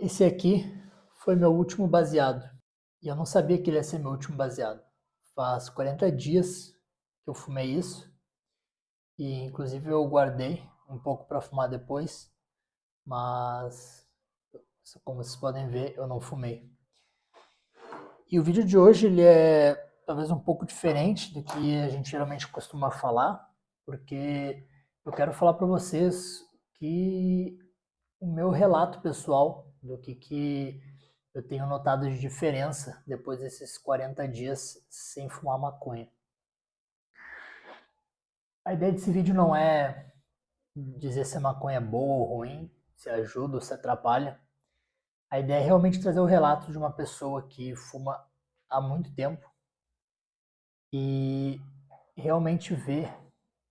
Esse aqui foi meu último baseado. E eu não sabia que ele ia ser meu último baseado. Faz 40 dias que eu fumei isso. E inclusive eu guardei um pouco para fumar depois. Mas, como vocês podem ver, eu não fumei. E o vídeo de hoje ele é talvez um pouco diferente do que a gente geralmente costuma falar. Porque eu quero falar para vocês que o meu relato pessoal do que eu tenho notado de diferença depois desses 40 dias sem fumar maconha. A ideia desse vídeo não é dizer se a maconha é boa ou ruim, se ajuda ou se atrapalha. A ideia é realmente trazer o relato de uma pessoa que fuma há muito tempo e realmente ver,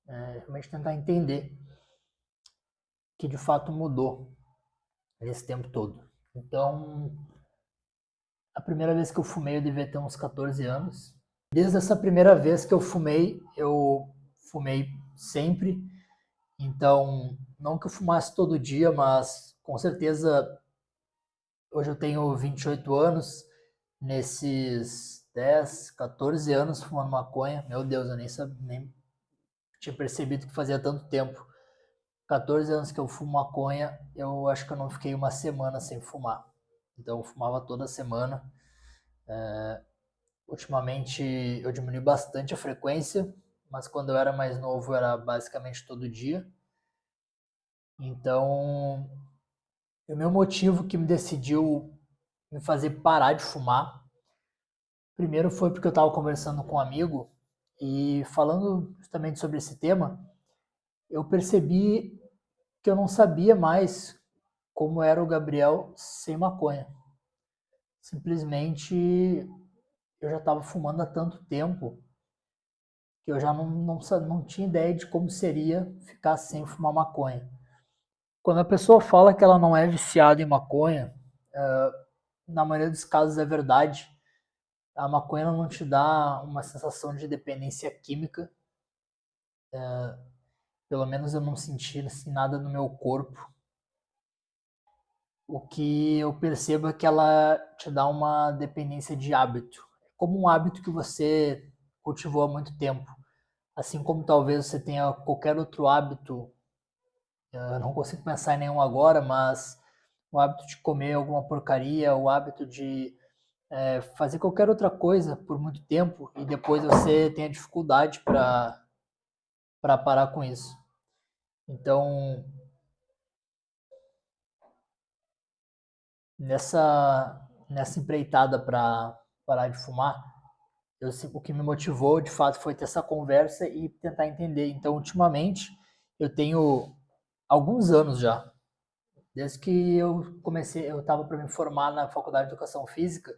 realmente tentar entender o que de fato mudou nesse tempo todo. Então, a primeira vez que eu fumei eu devia ter uns 14 anos. Desde essa primeira vez que eu fumei sempre. Então, não que eu fumasse todo dia, mas com certeza hoje eu tenho 28 anos. Nesses 10, 14 anos fumando maconha, meu Deus, eu nem tinha percebido que fazia tanto tempo. 14 anos que eu fumo maconha, eu acho que eu não fiquei uma semana sem fumar. Então eu fumava toda semana. Ultimamente eu diminui bastante a frequência, mas quando eu era mais novo era basicamente todo dia. Então, o meu motivo que me decidiu me fazer parar de fumar, primeiro foi porque eu estava conversando com um amigo e falando justamente sobre esse tema, eu percebi que eu não sabia mais como era o Gabriel sem maconha. Simplesmente eu já estava fumando há tanto tempo que eu já não tinha ideia de como seria ficar sem fumar maconha. Quando a pessoa fala que ela não é viciada em maconha, na maioria dos casos é verdade. A maconha não te dá uma sensação de dependência química, pelo menos eu não senti assim, nada no meu corpo. O que eu percebo é que ela te dá uma dependência de hábito. É como um hábito que você cultivou há muito tempo. Assim como talvez você tenha qualquer outro hábito, eu não consigo pensar em nenhum agora, mas o hábito de comer alguma porcaria, o hábito de fazer qualquer outra coisa por muito tempo e depois você tem a dificuldade para parar com isso. Então, nessa empreitada para parar de fumar, o que me motivou de fato foi ter essa conversa e tentar entender. Então, ultimamente, eu tenho alguns anos já, desde que eu estava para me formar na faculdade de educação física,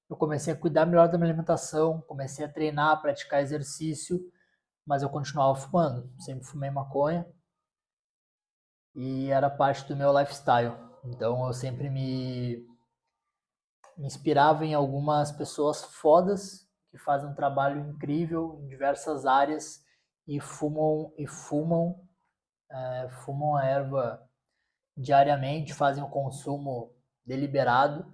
eu comecei a cuidar melhor da minha alimentação, comecei a treinar, praticar exercício, mas eu continuava fumando, sempre fumei maconha e era parte do meu lifestyle. Então eu sempre me inspirava em algumas pessoas fodas que fazem um trabalho incrível em diversas áreas e fumam a erva diariamente, fazem o consumo deliberado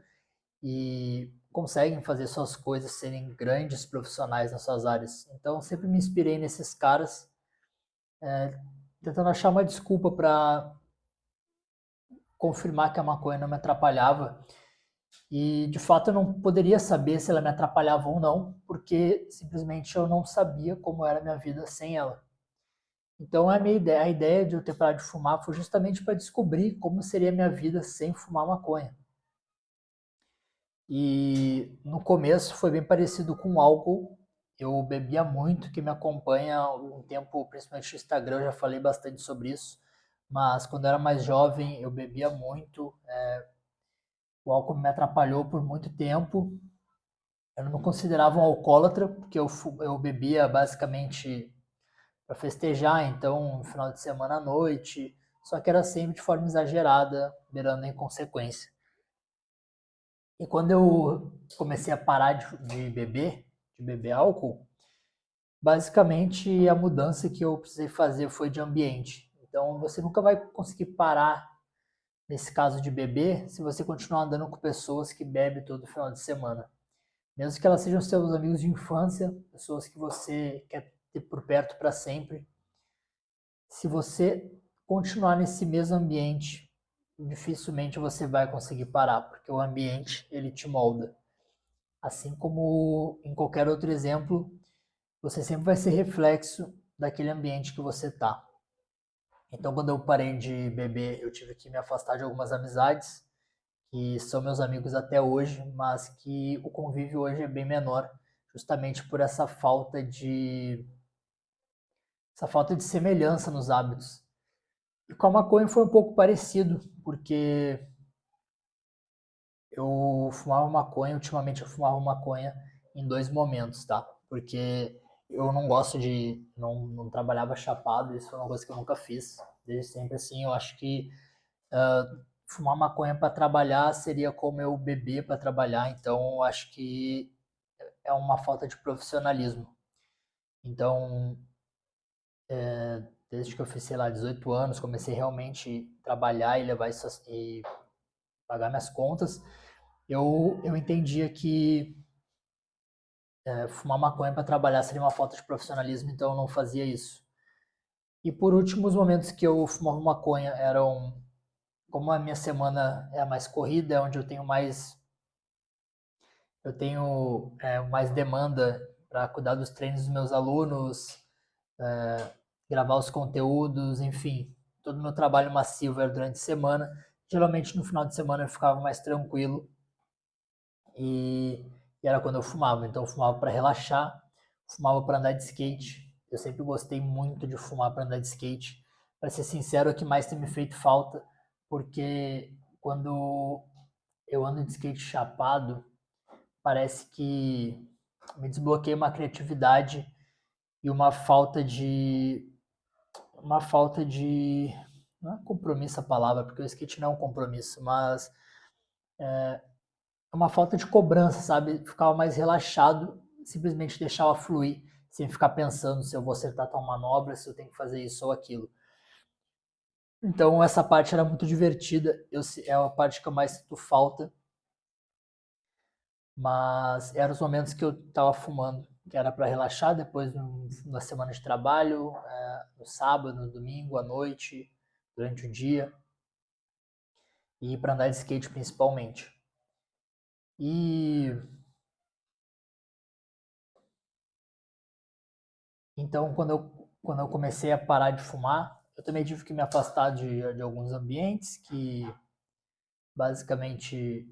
e conseguem fazer suas coisas serem grandes profissionais nas suas áreas. Então sempre me inspirei nesses caras, tentando achar uma desculpa para confirmar que a maconha não me atrapalhava. E de fato eu não poderia saber se ela me atrapalhava ou não, porque simplesmente eu não sabia como era a minha vida sem ela. Então a ideia de eu ter parado de fumar foi justamente para descobrir como seria a minha vida sem fumar maconha. E no começo foi bem parecido com álcool. Eu bebia muito, que me acompanha há um tempo, principalmente no Instagram, eu já falei bastante sobre isso. Mas quando eu era mais jovem, eu bebia muito. O álcool me atrapalhou por muito tempo. Eu não me considerava um alcoólatra, porque eu bebia basicamente para festejar, então, no final de semana à noite. Só que era sempre de forma exagerada, beirando a inconsequência. E quando eu comecei a parar de beber álcool, basicamente a mudança que eu precisei fazer foi de ambiente. Então você nunca vai conseguir parar nesse caso de beber, se você continuar andando com pessoas que bebem todo final de semana. Mesmo que elas sejam seus amigos de infância, pessoas que você quer ter por perto para sempre, se você continuar nesse mesmo ambiente, dificilmente você vai conseguir parar, porque o ambiente ele te molda. Assim como em qualquer outro exemplo, você sempre vai ser reflexo daquele ambiente que você está. Então, quando eu parei de beber, eu tive que me afastar de algumas amizades, que são meus amigos até hoje, mas que o convívio hoje é bem menor, justamente por essa falta de semelhança nos hábitos. E com a maconha foi um pouco parecido, porque eu fumava maconha, ultimamente eu fumava maconha em dois momentos, tá? Porque eu não gosto de, não trabalhava chapado, isso foi uma coisa que eu nunca fiz, desde sempre assim, eu acho que fumar maconha para trabalhar seria como eu beber para trabalhar, então eu acho que é uma falta de profissionalismo. Então, desde que eu fiz, sei lá, 18 anos, comecei realmente a trabalhar e levar isso e pagar minhas contas, eu entendia que fumar maconha para trabalhar seria uma falta de profissionalismo, então eu não fazia isso. E por último, os momentos que eu fumava maconha eram, como a minha semana é a mais corrida, é onde eu tenho mais demanda para cuidar dos treinos dos meus alunos, gravar os conteúdos, enfim, todo o meu trabalho massivo era durante a semana. Geralmente no final de semana eu ficava mais tranquilo e era quando eu fumava. Então eu fumava para relaxar, fumava para andar de skate. Eu sempre gostei muito de fumar para andar de skate. Para ser sincero, é o que mais tem me feito falta, porque quando eu ando de skate chapado, parece que me desbloqueia uma criatividade e uma falta de não é compromisso a palavra, porque o skate não é um compromisso, mas é uma falta de cobrança, sabe? Ficava mais relaxado, simplesmente deixava fluir, sem ficar pensando se eu vou acertar tal manobra, se eu tenho que fazer isso ou aquilo. Então essa parte era muito divertida, é a parte que eu mais sinto falta, mas eram os momentos que eu estava fumando, que era para relaxar depois na semana de trabalho, no sábado, no domingo, à noite, durante o dia, e para andar de skate principalmente. E então quando eu comecei a parar de fumar, eu também tive que me afastar de alguns ambientes que basicamente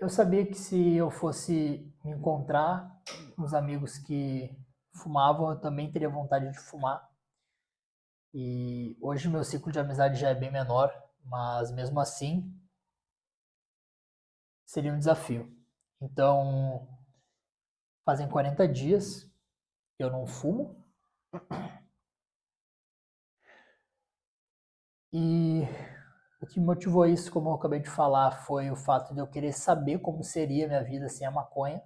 eu sabia que se eu fosse me encontrar com os amigos que fumavam, eu também teria vontade de fumar. E hoje meu ciclo de amizade já é bem menor, mas mesmo assim seria um desafio. Então, fazem 40 dias que eu não fumo e o que motivou isso, como eu acabei de falar, foi o fato de eu querer saber como seria a minha vida sem a maconha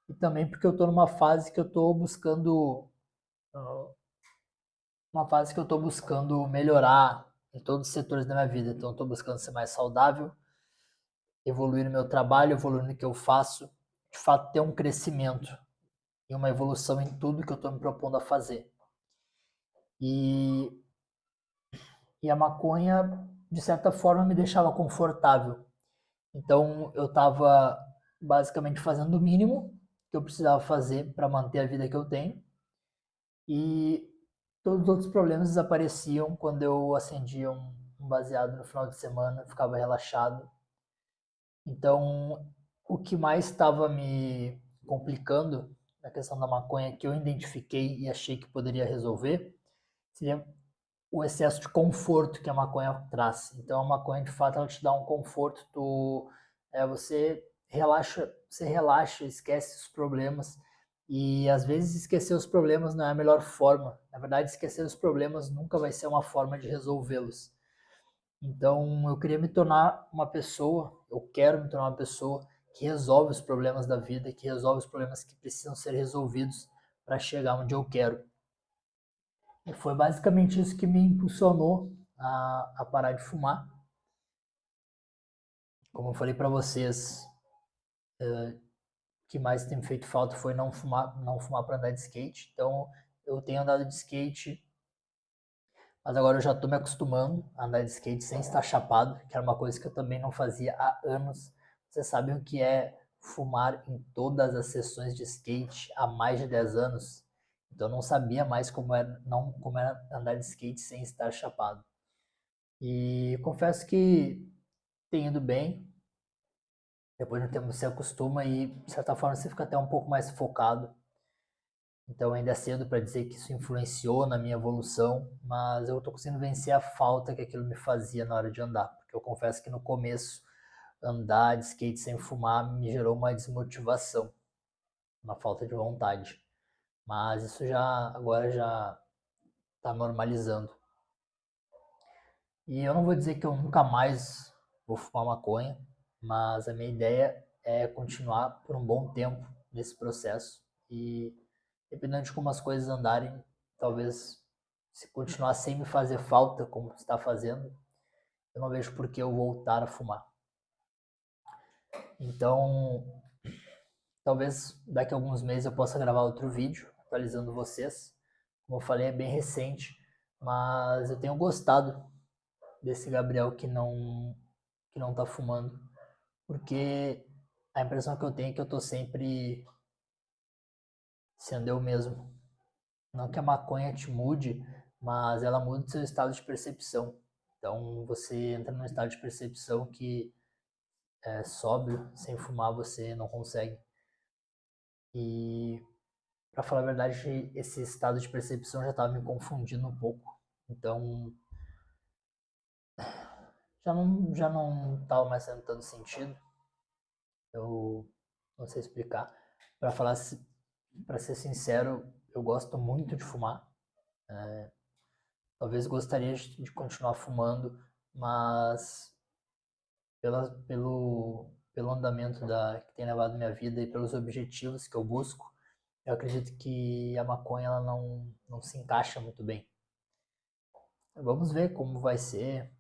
e também porque eu estou numa fase que eu estou buscando melhorar em todos os setores da minha vida. Então, estou buscando ser mais saudável, evoluir no meu trabalho, evoluir no que eu faço, de fato ter um crescimento e uma evolução em tudo que eu estou me propondo a fazer. E, e a maconha, de certa forma, me deixava confortável. Então eu estava basicamente fazendo o mínimo que eu precisava fazer para manter a vida que eu tenho. E todos os outros problemas desapareciam quando eu acendia um baseado no final de semana, ficava relaxado. Então, o que mais estava me complicando na questão da maconha que eu identifiquei e achei que poderia resolver seria o excesso de conforto que a maconha traz. Então, a maconha, de fato, ela te dá um conforto, você relaxa, esquece os problemas. E às vezes esquecer os problemas não é a melhor forma. Na verdade, esquecer os problemas nunca vai ser uma forma de resolvê-los. Então, eu queria me tornar uma pessoa, eu quero me tornar uma pessoa que resolve os problemas da vida, que resolve os problemas que precisam ser resolvidos para chegar onde eu quero. E foi basicamente isso que me impulsionou a parar de fumar. Como eu falei para vocês, o que mais tem feito falta foi não fumar para andar de skate. Então eu tenho andado de skate, mas agora eu já estou me acostumando a andar de skate sem estar chapado, que era uma coisa que eu também não fazia há anos. Vocês sabem o que é fumar em todas as sessões de skate há mais de 10 anos? Então eu não sabia mais como era andar de skate sem estar chapado. E confesso que tem ido bem. Depois de um tempo você acostuma e, de certa forma, você fica até um pouco mais focado. Então ainda é cedo para dizer que isso influenciou na minha evolução, mas eu estou conseguindo vencer a falta que aquilo me fazia na hora de andar. Porque eu confesso que no começo, andar de skate sem fumar me gerou uma desmotivação, uma falta de vontade. Mas isso agora já está normalizando. E eu não vou dizer que eu nunca mais vou fumar maconha, mas a minha ideia é continuar por um bom tempo nesse processo e, dependendo de como as coisas andarem, talvez, se continuar sem me fazer falta como está fazendo, eu não vejo por que eu voltar a fumar. Então, talvez daqui a alguns meses eu possa gravar outro vídeo atualizando vocês. Como eu falei, é bem recente, mas eu tenho gostado desse Gabriel que não tá fumando, porque a impressão que eu tenho é que eu tô sempre sendo eu mesmo. Não que a maconha te mude, mas ela muda o seu estado de percepção. Então você entra num estado de percepção que é sóbrio, sem fumar você não consegue. E para falar a verdade, esse estado de percepção já estava me confundindo um pouco. Então já não tava mais fazendo tanto sentido. Eu não sei explicar. Para falar, para ser sincero, eu gosto muito de fumar. Talvez gostaria de continuar fumando, mas pelo andamento que tem levado minha vida e pelos objetivos que eu busco, eu acredito que a maconha ela não se encaixa muito bem. Vamos ver como vai ser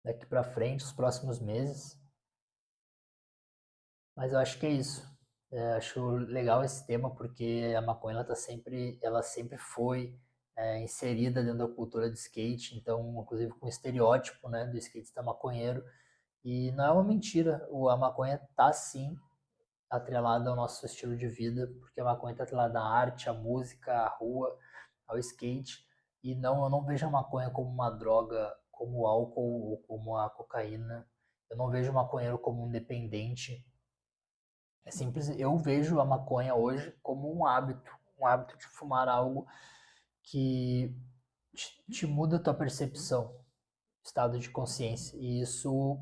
daqui para frente, os próximos meses. Mas eu acho que é isso. Acho legal esse tema porque a maconha ela sempre foi inserida dentro da cultura do skate, então inclusive com o estereótipo, né, do skatista maconheiro. E não é uma mentira, a maconha tá sim atrelada ao nosso estilo de vida, porque a maconha está atrelada à arte, à música, à rua, ao skate. E não, eu não vejo a maconha como uma droga, como o álcool ou como a cocaína. Eu não vejo o maconheiro como um dependente. É simples, eu vejo a maconha hoje como um hábito de fumar algo que te muda a tua percepção, estado de consciência. E isso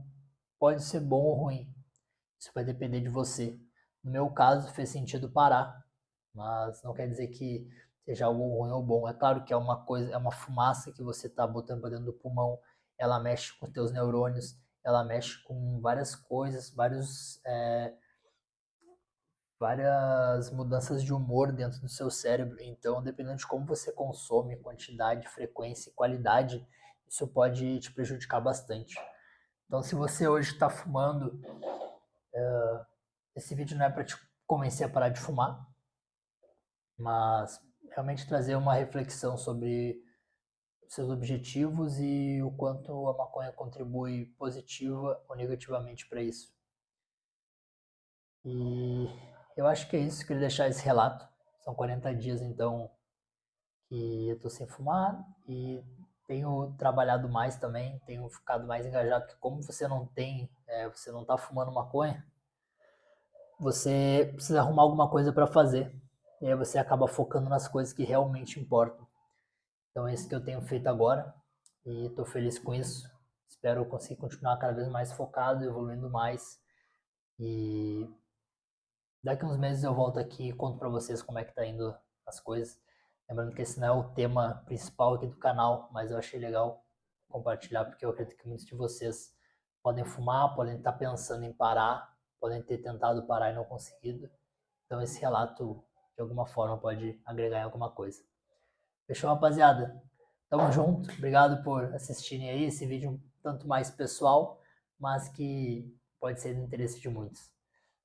pode ser bom ou ruim. Isso vai depender de você. No meu caso, fez sentido parar, mas não quer dizer que seja algo ruim ou bom. É claro que é uma coisa, é uma fumaça que você está botando para dentro do pulmão. Ela mexe com teus neurônios, ela mexe com várias coisas, várias mudanças de humor dentro do seu cérebro. Então, dependendo de como você consome, quantidade, frequência e qualidade, isso pode te prejudicar bastante. Então, se você hoje está fumando, esse vídeo não é para te convencer a parar de fumar, mas realmente trazer uma reflexão sobre seus objetivos e o quanto a maconha contribui positiva ou negativamente para isso. E eu acho que é isso, queria deixar esse relato. São 40 dias então que eu tô sem fumar e tenho trabalhado mais também, tenho ficado mais engajado, porque como você não tá fumando maconha, você precisa arrumar alguma coisa para fazer. E aí você acaba focando nas coisas que realmente importam. Então é isso que eu tenho feito agora e estou feliz com isso. Espero conseguir continuar cada vez mais focado, evoluindo mais. E daqui uns meses eu volto aqui e conto para vocês como é que tá indo as coisas. Lembrando que esse não é o tema principal aqui do canal, mas eu achei legal compartilhar porque eu acredito que muitos de vocês podem fumar, podem estar pensando em parar, podem ter tentado parar e não conseguido. Então esse relato de alguma forma pode agregar em alguma coisa. Fechou, rapaziada? Tamo junto. Obrigado por assistirem aí esse vídeo um tanto mais pessoal, mas que pode ser do interesse de muitos.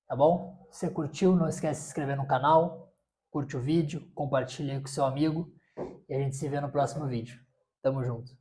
Tá bom? Se você curtiu, não esquece de se inscrever no canal, curte o vídeo, compartilha aí com seu amigo e a gente se vê no próximo vídeo. Tamo junto.